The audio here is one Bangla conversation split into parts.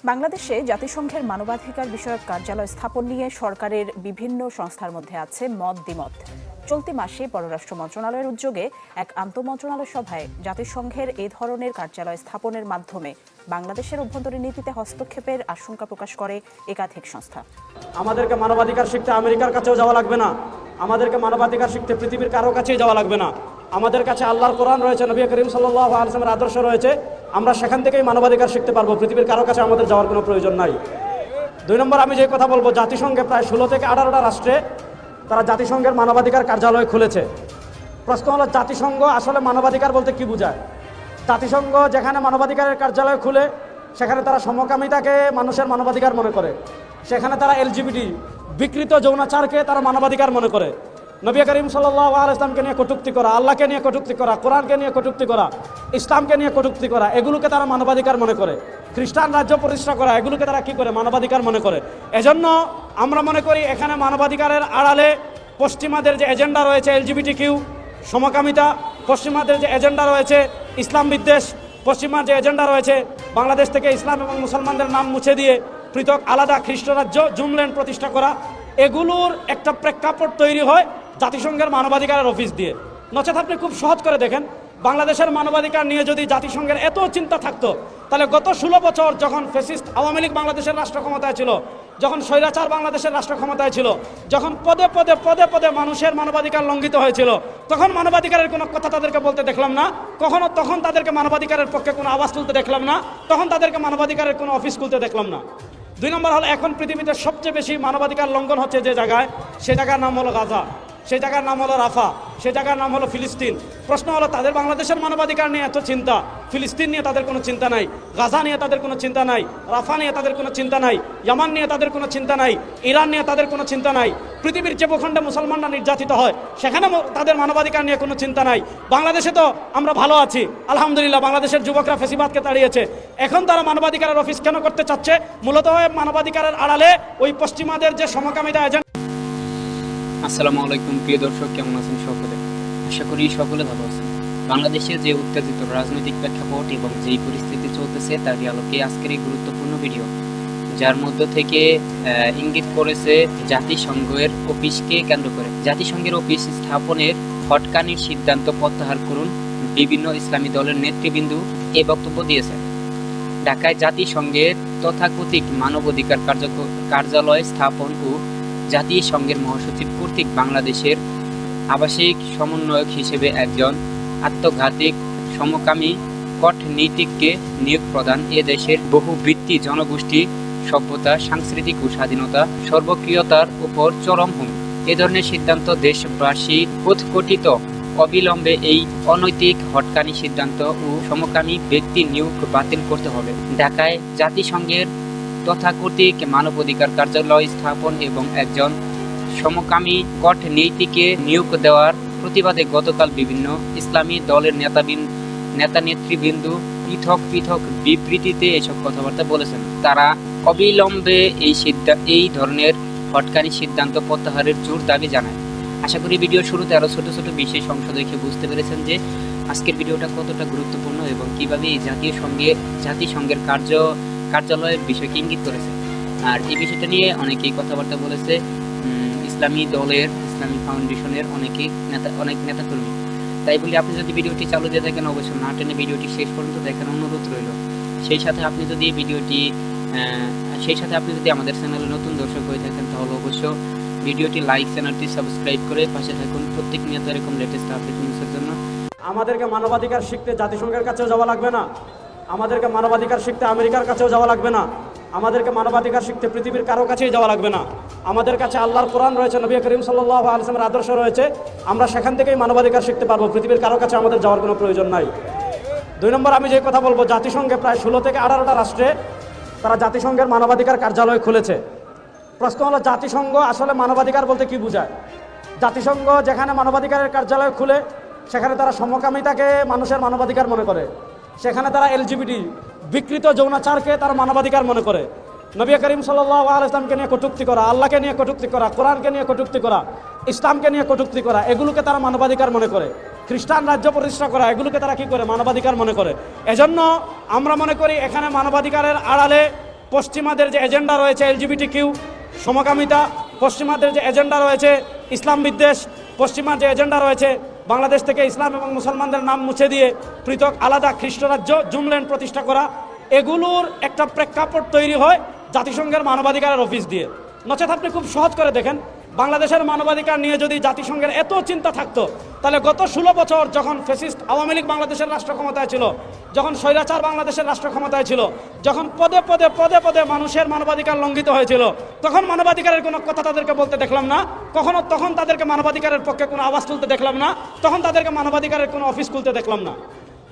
বাংলাদেশে জাতিসংঘের মানবাধিকার বিষয়ক কার্যালয় স্থাপন নিয়ে সরকারের বিভিন্ন সংস্থার মধ্যে আছে মত দ্বিমত। চলতি মাসে পররাষ্ট্র মন্ত্রণালয়ের উদ্যোগে এক আন্তঃমন্ত্রণালয় সভায় জাতিসংঘের এ ধরনের কার্যালয় স্থাপনের মাধ্যমে বাংলাদেশের অভ্যন্তরীণ নীতিতে হস্তক্ষেপের আশঙ্কা প্রকাশ করে একাধিক সংস্থা। আমাদেরকে মানবাধিকার শিখতে আমেরিকার কাছেও যাওয়া লাগবে না, আমাদেরকে মানবাধিকার শিখতে পৃথিবীর কারো কাছেই যাওয়া লাগবে না। আমাদের কাছে আল্লাহর কোরআন রয়েছে, নবী করিম সাল্লাল্লাহু আলাইহি ওয়াসাল্লামের আদর্শ রয়েছে, আমরা সেখান থেকেই মানবাধিকার শিখতে পারবো। পৃথিবীর কারো কাছে আমাদের যাওয়ার কোনো প্রয়োজন নাই। 2 নম্বর, আমি যে কথা বলবো, জাতিসংঘে প্রায় 16 থেকে 18টা রাষ্ট্রে তারা জাতিসংঘের মানবাধিকার কার্যালয় খুলেছে। প্রশ্ন হলো, জাতিসংঘ আসলে মানবাধিকার বলতে কি বোঝায়? জাতিসংঘ যেখানে মানবাধিকারের কার্যালয় খুলে সেখানে তারা সমকামিতাকে মানুষের মানবাধিকার মনে করে, সেখানে তারা এলজিবিটি বিকৃত যৌনাচারকে তারা মানবাধিকার মনে করে। নবী করিম সাল্লাল্লাহু আলাইহি ওয়াসাল্লামকে নিয়ে কটূক্তি করা, আল্লাহকে নিয়ে কটূক্তি করা, কোরআনকে নিয়ে কটূক্তি করা, ইসলামকে নিয়ে কটূক্তি করা, এগুলোকে তারা মানবাধিকার মনে করে। খ্রিস্টান রাজ্য প্রতিষ্ঠা করা, এগুলোকে তারা কি করে? মানবাধিকার মনে করে। এজন্য আমরা মনে করি এখানে মানবাধিকারের আড়ালে পশ্চিমাদের যে এজেন্ডা রয়েছে, এলজিবিটি কিউ, সমকামিতা, পশ্চিমাদের যে এজেন্ডা রয়েছে ইসলাম বিদ্বেষ, পশ্চিমার যে এজেন্ডা রয়েছে বাংলাদেশ থেকে ইসলাম এবং মুসলমানদের নাম মুছে দিয়ে পৃথক আলাদা খ্রিস্ট রাজ্য জুমল্যান্ড প্রতিষ্ঠা করা, এগুলোর একটা প্রেক্ষাপট তৈরি হয় জাতিসংঘের মানবাধিকারের অফিস দিয়ে। নচেত আপনি খুব সহজ করে দেখেন, বাংলাদেশের মানবাধিকার নিয়ে যদি জাতিসংঘের এত চিন্তা থাকতো, তাহলে গত 16 বছর যখন ফ্যাসিস্ট আওয়ামী লীগ বাংলাদেশের রাষ্ট্র ক্ষমতায় ছিল, যখন স্বৈরাচার বাংলাদেশের রাষ্ট্র ক্ষমতায় ছিল, যখন পদে পদে মানুষের মানবাধিকার লঙ্ঘিত হয়েছিল, তখন মানবাধিকারের কোনো কথা তাদেরকে বলতে দেখলাম না। তখন তাদেরকে মানবাধিকারের পক্ষে কোনো আওয়াজ তুলতে দেখলাম না, তখন তাদেরকে মানবাধিকারের কোনো অফিস খুলতে দেখলাম না। 2 নম্বর হলো, এখন পৃথিবীতে সবচেয়ে বেশি মানবাধিকার লঙ্ঘন হচ্ছে যে জায়গায়, সে জায়গার নাম হলো গাজা, সেই জায়গার নাম হলো রাফা, সেই জায়গার নাম হলো ফিলিস্তিন। প্রশ্ন হলো, তাদের বাংলাদেশের মানবাধিকার নিয়ে এত চিন্তা, ফিলিস্তিন নিয়ে তাদের কোনো চিন্তা নাই, গাজা নিয়ে তাদের কোনো চিন্তা নাই, রাফা নিয়ে তাদের কোনো চিন্তা নাই, ইয়ামান নিয়ে তাদের কোনো চিন্তা নাই, ইরান নিয়ে তাদের কোনো চিন্তা নাই। পৃথিবীর যে ভূখণ্ডে মুসলমানরা নির্যাতিত হয় সেখানে তাদের মানবাধিকার নিয়ে কোনো চিন্তা নাই। বাংলাদেশে তো আমরা ভালো আছি আলহামদুলিল্লাহ, বাংলাদেশের যুবকরা ফেসিবাদকে তাড়িয়েছে। এখন তারা মানবাধিকারের অফিস কেন করতে চাচ্ছে? মূলত মানবাধিকারের আড়ালে ওই পশ্চিমাদের যে সমকামিতা এজেন্ডা। আসসালামু আলাইকুম প্রিয় দর্শক, কেমন আছেন সকলে? আশা করি সকলে ভালো আছেন। বাংলাদেশের যে উত্তেজিত রাজনৈতিক প্রেক্ষাপট এবং যেই পরিস্থিতি চলতেছে তারই আলোকে আজকের এই গুরুত্বপূর্ণ ভিডিও, যার মধ্য থেকে ইঙ্গিত করেছে জাতিসংঘের অফিসকে কেন্দ্র করে। জাতিসংঘের অফিস স্থাপনের হটকানির সিদ্ধান্ত প্রত্যাহার করুন, বিভিন্ন ইসলামী দলের নেতৃবৃন্দ এ বক্তব্য দিয়েছে। ঢাকায় জাতিসংঘের তথাকথিত মানবাধিকার কার্যালয় স্থাপন ও জাতিসংঘের মহাসচিব কর্তৃক বাংলাদেশের আবাসিক সমন্বয়ক হিসেবে একজন আত্মঘাতী সমকামী কূটনীতিককে নিয়োগ প্রদান এ দেশের বহুবৃত্তি জনগোষ্ঠী সভ্যতা, সাংস্কৃতিক ও স্বাধীনতা সর্বক্রিয়তার উপর চরম হুমকি। এ ধরনের সিদ্ধান্ত দেশবাসী উৎকটিত। অবিলম্বে এই অনৈতিক হটকানি সিদ্ধান্ত ও সমকামী ব্যক্তি নিয়োগ বাতিল করতে হবে। ঢাকায় জাতিসংঘের তথাকথিত মানবাধিকার কার্যালয় স্থাপন এবং একজন সমকামী কূটনীতিককে নিয়োগ দেওয়ার প্রতিবাদে গতকাল বিভিন্ন ইসলামী দলের নেতা নেতৃবৃন্দ পৃথক বিবৃতিতে এসব কথাবার্তা বলেছেন। তারা অবিলম্বে এই ধরনের হটকানি সিদ্ধান্ত প্রত্যাহারের জোর দাবি জানায়। আশা করি ভিডিওর শুরুতে আরও ছোট ছোট বিশেষ অংশ দেখে বুঝতে পেরেছেন যে আজকের ভিডিওটা কতটা গুরুত্বপূর্ণ এবং কিভাবে এই জাতিসংঘের কার্যালয়ের বিষয়কে ইঙ্গিত করেছে। আর এই বিষয়টা নিয়ে অনেকেই কথাবার্তা বলেছে, ইসলামী দলের, ইসলামী ফাউন্ডেশনের অনেক নেতাকর্মী। তাই বলে আপনি যদি ভিডিওটি চালু দিয়ে থাকেন, অবশ্যই না টেনে ভিডিওটি শেষ পর্যন্ত দেখার অনুরোধ রইল। সেই সাথে আপনি যদি আমাদের চ্যানেলে নতুন দর্শক হয়ে থাকেন, তাহলে অবশ্যই ভিডিওটি লাইক, চ্যানেলটি সাবস্ক্রাইব করে পাশে থাকুন প্রত্যেক নিয়ত এরকম লেটেস্ট আপডেট নিউজের জন্য। আমাদেরকে মানবাধিকার শিখতে জাতিসংঘের কাছেও যাওয়া লাগবে না, আমাদেরকে মানবাধিকার শিখতে আমেরিকার কাছেও যাওয়া লাগবে না, আমাদেরকে মানবাধিকার শিখতে পৃথিবীর কারো কাছেই যাওয়া লাগবে না। আমাদের কাছে আল্লাহর কোরআন রয়েছে, নবী করিম সাল্লাল্লাহু আলাইহি ওয়াসাল্লামের আদর্শ রয়েছে, আমরা সেখান থেকেই মানবাধিকার শিখতে পারবো। পৃথিবীর কারো কাছে আমাদের যাওয়ার কোনো প্রয়োজন নাই। 2 নম্বর, আমি যে কথা বলবো, জাতিসংঘে প্রায় 16 থেকে 18টা রাষ্ট্রে তারা জাতিসংঘের মানবাধিকার কার্যালয় খুলেছে। প্রশ্ন হলো, জাতিসংঘ আসলে মানবাধিকার বলতে কি বোঝায়? জাতিসংঘ যেখানে মানবাধিকারের কার্যালয় খুলে সেখানে তারা সমকামিতাকে মানুষের মানবাধিকার মনে করে, সেখানে তারা এলজিবিটি বিকৃত যৌনাচারকে তারা মানবাধিকার মনে করে। নবী করিম সাল্লাল্লাহু আলাইহি ওয়াসাল্লামকে নিয়ে কটূক্তি করা, আল্লাহকে নিয়ে কটূক্তি করা, কোরআনকে নিয়ে কটূক্তি করা, ইসলামকে নিয়ে কটূক্তি করা, এগুলোকে তারা মানবাধিকার মনে করে। খ্রিস্টান রাজ্য প্রতিষ্ঠা করা, এগুলোকে তারা কি করে? মানবাধিকার মনে করে। এজন্য আমরা মনে করি এখানে মানবাধিকারের আড়ালে পশ্চিমাদের যে এজেন্ডা রয়েছে LGBT সমকামিতা, পশ্চিমাদের যে এজেন্ডা রয়েছে ইসলাম বিদ্বেষ, পশ্চিমার যে এজেন্ডা রয়েছে বাংলাদেশ থেকে ইসলাম এবং মুসলমানদের নাম মুছে দিয়ে পৃথক আলাদা খ্রিস্ট রাজ্য জুমল্যান্ড প্রতিষ্ঠা করা, এগুলোর একটা প্রেক্ষাপট তৈরি হয় জাতিসংঘের মানবাধিকারের অফিস দিয়ে। নচেত আপনি খুব সহজ করে দেখেন, বাংলাদেশের মানবাধিকার নিয়ে যদি জাতিসংঘের এত চিন্তা থাকতো, তাহলে গত 16 বছর যখন ফ্যাসিস্ট আওয়ামী লীগ বাংলাদেশের রাষ্ট্র ক্ষমতায় ছিল, যখন স্বৈরাচার বাংলাদেশের রাষ্ট্র ক্ষমতায় ছিল, যখন পদে পদে পদে পদে মানুষের মানবাধিকার লঙ্ঘিত হয়েছিল, তখন মানবাধিকারের কোনো কথা তাদেরকে বলতে দেখলাম না, তখন তাদেরকে মানবাধিকারের পক্ষে কোনো আওয়াজ তুলতে দেখলাম না, তখন তাদেরকে মানবাধিকারের কোনো অফিস খুলতে দেখলাম না।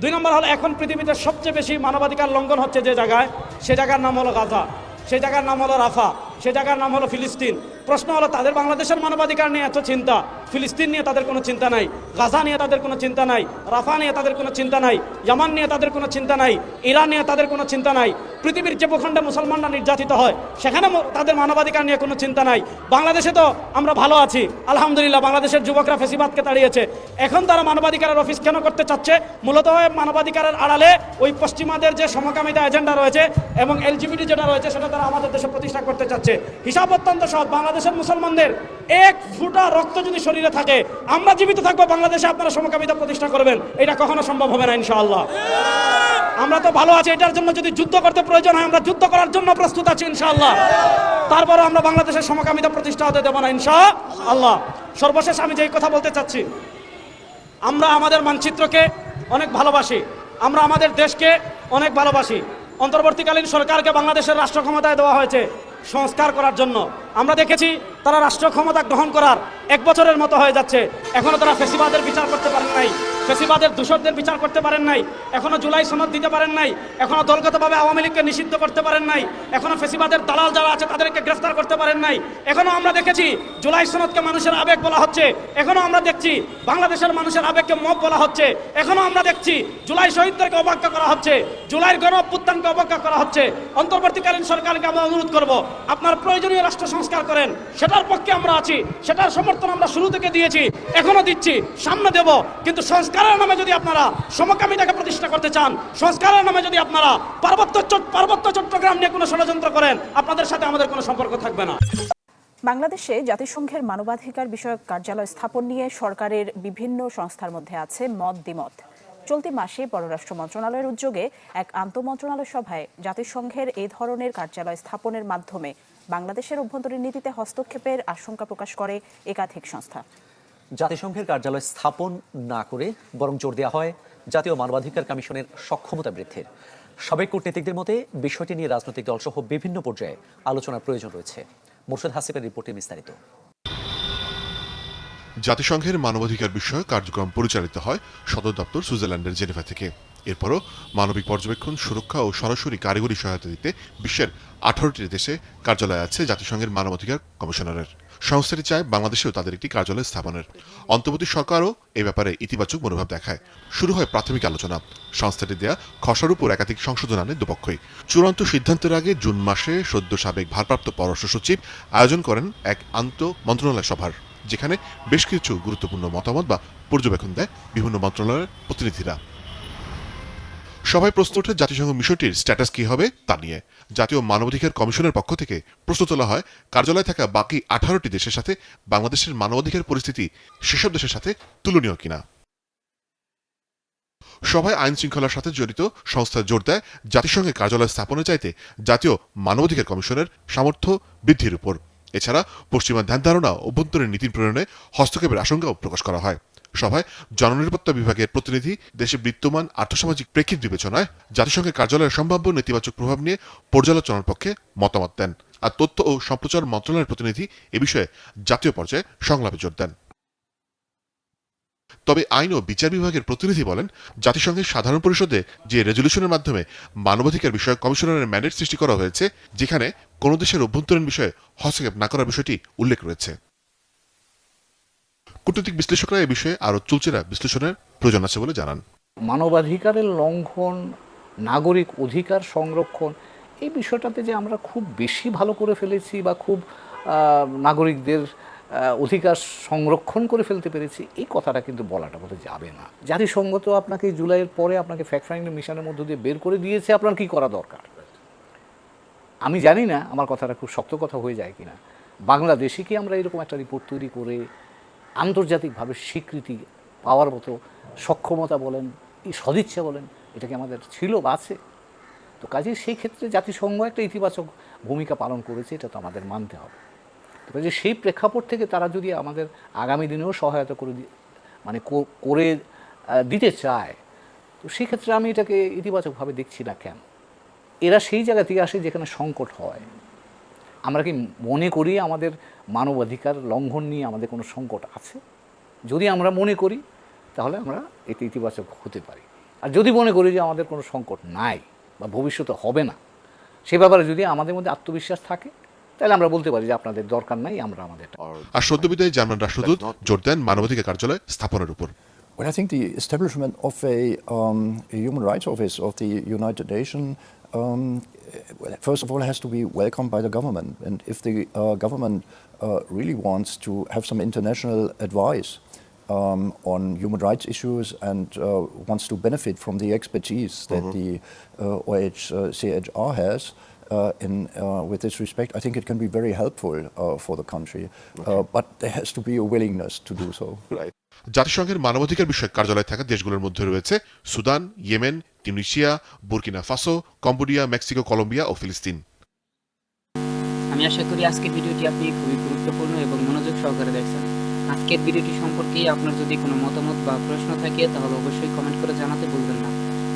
2 নম্বর হলো, এখন পৃথিবীতে সবচেয়ে বেশি মানবাধিকার লঙ্ঘন হচ্ছে যে জায়গায়, সে জায়গার নাম হলো গাজা, সে জায়গার নাম হলো রাফা, সে জায়গার নাম হলো ফিলিস্তিন। প্রশ্ন হলো, তাদের বাংলাদেশের মানবাধিকার নিয়ে এত চিন্তা, ফিলিস্তিন নিয়ে তাদের কোনো চিন্তা নাই, গাজা নিয়ে তাদের কোনো চিন্তা নাই, রাফা নিয়ে তাদের কোনো চিন্তা নাই, ইয়ামান নিয়ে তাদের কোনো চিন্তা নাই, ইরান নিয়ে তাদের কোনো চিন্তা নাই। পৃথিবীর যে ভূখণ্ডে মুসলমানরা নির্যাতিত হয় সেখানে তাদের মানবাধিকার নিয়ে কোনো চিন্তা নাই। বাংলাদেশে তো আমরা ভালো আছি আলহামদুলিল্লাহ, বাংলাদেশের যুবকরা ফেসিবাদকে তাড়িয়েছে। এখন তারা মানবাধিকারের অফিস কেন করতে চাচ্ছে? মূলত মানবাধিকারের আড়ালে ওই পশ্চিমাদের যে সমকামিতা এজেন্ডা রয়েছে এবং LGBT যেটা রয়েছে সেটা তারা আমাদের দেশে প্রতিষ্ঠা করতে চাচ্ছে। হিসাব অত্যন্ত সহজ, বাংলাদেশের মুসলমানদের 1 ফোঁটা রক্ত যদি শরীরে থাকে, আমরা জীবিত থাকবো, বাংলাদেশে আপনারা সমকামিতা প্রতিষ্ঠা করবেন, এটা কখনো সম্ভব হবে না ইনশাআল্লাহ। আমরা তো ভালো আছি, এটার জন্য যদি যুদ্ধ করতে প্রয়োজন হয় আমরা যুদ্ধ করার জন্য প্রস্তুত আছি ইনশাআল্লাহ। তারপরে আমরা বাংলাদেশের সমকামিতা প্রতিষ্ঠা হতে দেব না ইনশাআল্লাহ। সর্বশেষ আমি যেই কথা বলতে চাচ্ছি, আমরা আমাদের মানচিত্রকে অনেক ভালোবাসি, আমরা আমাদের দেশকে অনেক ভালোবাসি। অন্তর্বর্তীকালীন সরকারকে বাংলাদেশের রাষ্ট্র ক্ষমতায় দেওয়া হয়েছে সংস্কার করার জন্য। আমরা দেখেছি তারা রাষ্ট্র ক্ষমতা গ্রহণ করার 1 বছরের মতো হয়ে যাচ্ছে, এখনো তারা ফ্যাসিবাদের বিচার করতে পারেন নাই, ফ্যাসিবাদের দূষকদের বিচার করতে পারেন নাই, এখনো জুলাই সনদ দিতে পারেন নাই, এখনো দলগতভাবে আওয়ামী লীগকে নিষিদ্ধ করতে পারেন নাই, এখনো ফ্যাসিবাদের দালাল যারা আছে তাদেরকে গ্রেফতার করতে পারেন নাই। এখনো আমরা দেখেছি জুলাই সনদকে মানুষের আবেগ বলা হচ্ছে, এখনো আমরা দেখছি বাংলাদেশের মানুষের আবেগকে মব বলা হচ্ছে, এখনো আমরা দেখছি জুলাই শহীদদেরকে অবজ্ঞা করা হচ্ছে, জুলাইয়ের গণ অভ্যুত্থানকে অবজ্ঞা করা হচ্ছে। অন্তর্বর্তীকালীন সরকারকে আমরা অনুরোধ করব, আপনার প্রয়োজনীয় রাষ্ট্র সংস্কার করেন, সেটার পক্ষে আমরা আছি, সেটার সমর্থন আমরা শুরু থেকে দিয়েছি, এখনো দিচ্ছি, সামনে দেব। কিন্তু সংস্কারের নামে যদি আপনারা সমকামিতাকে প্রতিষ্ঠা করতে চান, সংস্কারের নামে যদি আপনারা পার্বত্য চট্টগ্রাম নিয়ে কোনো ষড়যন্ত্র করেন, আপনাদের সাথে আমাদের কোনো সম্পর্ক থাকবে না। বাংলাদেশে জাতিসংঘের মানবাধিকার বিষয়ক কার্যালয় স্থাপন নিয়ে সরকারের বিভিন্ন সংস্থার মধ্যে আছে মত দ্বিমত। চলতি মাসে পররাষ্ট্র মন্ত্রণালয়ের উদ্যোগে এক আন্তঃমন্ত্রণালয় সভায় জাতিসংঘের এই ধরনের কার্যালয় স্থাপনের মাধ্যমে বাংলাদেশের অভ্যন্তরীণ নীতিতে হস্তক্ষেপের আশঙ্কা প্রকাশ করে একাধিক সংস্থা। জাতিসংঘের কার্যালয় স্থাপন না করে বরং জোর দেওয়া হয় জাতীয় মানবাধিকার কমিশনের সক্ষমতা বৃদ্ধির। সাবেক কূটনীতিকদের মতে বিষয়টি নিয়ে রাজনৈতিক দলসহ বিভিন্ন পর্যায়ে আলোচনার প্রয়োজন রয়েছে। মোর্শেদ হাসিবের রিপোর্টে বিস্তারিত। জাতিসংঘের মানবাধিকার বিষয়ক কার্যক্রম পরিচালিত হয় সদর দপ্তর সুইজারল্যান্ডের জেনেভা থেকে। এরপরও মানবিক পর্যবেক্ষণ, সুরক্ষা ও সরাসরি কারিগরি সহায়তা দিতে বিশ্বের 18টি দেশে কার্যালয় আছে জাতিসংঘের মানবাধিকার কমিশনারের। সংস্থাটি চায় বাংলাদেশেও তাদের একটি কার্যালয় স্থাপনের। অন্তর্বর্তী সরকারও এ ব্যাপারে ইতিবাচক মনোভাব দেখায়। শুরু হয় প্রাথমিক আলোচনা। সংস্থাটি দেয়া খসড়ার উপর একাধিক সংশোধন আনে দুপক্ষই। চূড়ান্ত সিদ্ধান্তের আগে জুন মাসে সদ্য সাবেক ভারপ্রাপ্ত পররাষ্ট্র সচিব আয়োজন করেন এক আন্তঃমন্ত্রণালয় সভার, যেখানে বেশ কিছু গুরুত্বপূর্ণ মতামত বা পর্যবেক্ষণ দেয় বিভিন্ন মন্ত্রণালয়ের প্রতিনিধিরা। সভায় প্রশ্ন ওঠে জাতিসংঘ মিশনটির স্ট্যাটাস কি হবে তা নিয়ে। জাতীয় মানবাধিকার কমিশনের পক্ষ থেকে প্রশ্ন তোলা হয় কার্যালয়ে থাকা বাকি 18টি দেশের সাথে বাংলাদেশের মানবাধিকার পরিস্থিতি সেসব দেশের সাথে তুলনীয় কিনা। সভায় আইন শৃঙ্খলার সাথে জড়িত সংস্থা জোর দেয় জাতিসংঘের কার্যালয় স্থাপনের চাইতে জাতীয় মানবাধিকার কমিশনের সামর্থ্য বৃদ্ধির উপর। এছাড়া পশ্চিমা ধ্যান ধারণা অভ্যন্তরীণ নীতি প্রণয়নে হস্তক্ষেপের আশঙ্কাও প্রকাশ করা হয়। সভায় জননিরাপত্তা বিভাগের প্রতিনিধি দেশে বিদ্যমান আর্থসামাজিক প্রেক্ষিত বিবেচনায় জাতিসংঘের কার্যালয়ের সম্ভাব্য নেতিবাচক প্রভাব নিয়ে পর্যালোচনার পক্ষে মতামত দেন। আর তথ্য ও সম্প্রচার মন্ত্রণালয়ের প্রতিনিধি এ বিষয়ে জাতীয় পর্যায়ে সংলাপে জোর দেন। তবে আইন ও বিচার বিভাগের প্রতিনিধি বলেন, জাতিসংঘের সাধারণ পরিষদে যে রেজলিউশনের মাধ্যমে মানবাধিকার বিষয়ক কমিশনারের ম্যান্ডেট সৃষ্টি করা হয়েছে, যেখানে কোনো দেশের অভ্যন্তরীণ বিষয়ে হস্তক্ষেপ না করার বিষয়টি উল্লেখ রয়েছে। কূটনৈতিক বিশ্লেষকরা এ বিষয়ে আরও চুলচেরা বিশ্লেষণের প্রয়োজন আছে বলে জানান। মানবাধিকারের লঙ্ঘন, নাগরিক অধিকার সংরক্ষণ, এই বিষয়টাতে যে আমরা খুব বেশি ভালো করে ফেলেছি বা খুব নাগরিকদের অধিকার সংরক্ষণ করে ফেলতে পেরেছি, এই কথাটা কিন্তু বলাটা বলতে যাবে না। জাতিসংঘ তো আপনাকে জুলাইয়ের পরে আপনাকে ফ্যাক্ট ফাইন্ডিং মিশনের মধ্য দিয়ে বের করে দিয়েছে আপনার কি করা দরকার। আমি জানি না আমার কথাটা খুব শক্ত কথা হয়ে যায় কিনা, বাংলাদেশে কি আমরা এরকম একটা রিপোর্ট তৈরি করে আন্তর্জাতিকভাবে স্বীকৃতি পাওয়ার মতো সক্ষমতা বলেন, এই সদিচ্ছা বলেন, এটা কি আমাদের ছিল বা আছে? তো কাজেই সেই ক্ষেত্রে জাতিসংঘ একটা ইতিবাচক ভূমিকা পালন করেছে, এটা তো আমাদের মানতে হবে। তো কাজে সেই প্রেক্ষাপট থেকে তারা যদি আমাদের আগামী দিনেও সহায়তা করে দিতে চায়, তো সেক্ষেত্রে আমি এটাকে ইতিবাচকভাবে দেখছি না। কেন? এরা সেই জায়গা থেকে আসে যেখানে সংকট হয়। আমরা কি মনে করি আমাদের মানবাধিকার লঙ্ঘন নিয়ে আমাদের কোনো সংকট আছে? যদি আমরা মনে করি তাহলে আমরা এতে ইতিবাচক হতে পারি। আর যদি মনে করি যে আমাদের কোনো সংকট নাই বা ভবিষ্যতে হবে না, সে ব্যাপারে যদি আমাদের মধ্যে আত্মবিশ্বাস থাকে, তাহলে আমরা বলতে পারি যে আপনাদের দরকার নাই, আমরা আমাদের। আর সদ্য বিদায়ী জার্মান রাষ্ট্রদূত জোর দেন মানবাধিকার কার্যালয় স্থাপনের উপর। Well, I think the establishment of a human rights office of the United Nations, well, first of all, has to be welcomed by the government. And if the government really wants to have some international advice on human rights issues and wants to benefit from the expertise that the OHCHR has with this respect, I think it can be very helpful for the country. But there has to be a willingness to do so. Right. জাতিসংঘের মানবাধিকার বিষয়ক কার্যালয় থাকা দেশগুলোর মধ্যে রয়েছে Sudan, Yemen, Tunisia, Burkina Faso, Cambodia, Mexico, Colombia ও ফিলিস্তিন। আমি আশা করি আজকের ভিডিওটি আপনি খুবই গুরুত্বপূর্ণ এবং মনোযোগ সহকারে দেখছেন। আজকের ভিডিওটি সম্পর্কে আপনার যদি কোনো মতামত বা প্রশ্ন থাকে তাহলে অবশ্যই কমেন্ট করে জানাতে ভুলবেন না।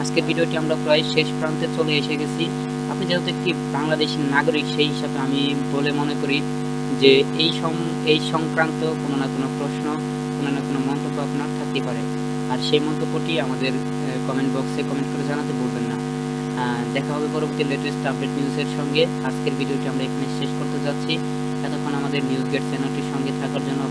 আজকের ভিডিওটি আমরা প্রায় শেষ প্রান্তে চলে এসে গেছি। আপনি যেহেতু একটি বাংলাদেশী নাগরিক, সেই হিসাবে আমি বলে মনে করি যে এই সংক্রান্ত কোনো না কোনো প্রশ্ন, কোনো না কোনো মন্তব্য আপনার থাকতে পারে। আর সেই মন্তব্যটি আমাদের কমেন্ট বক্সে কমেন্ট করে জানাতে ভুলবেন না। দেখা হবে পরবর্তী লেটেস্ট আপডেট নিউজের সঙ্গে। আজকের ভিডিওটি আমরা এখানে শেষ করতে যাচ্ছি। এতক্ষণ আমাদের নিউজ গেট চ্যানেলটির সঙ্গে থাকার জন্য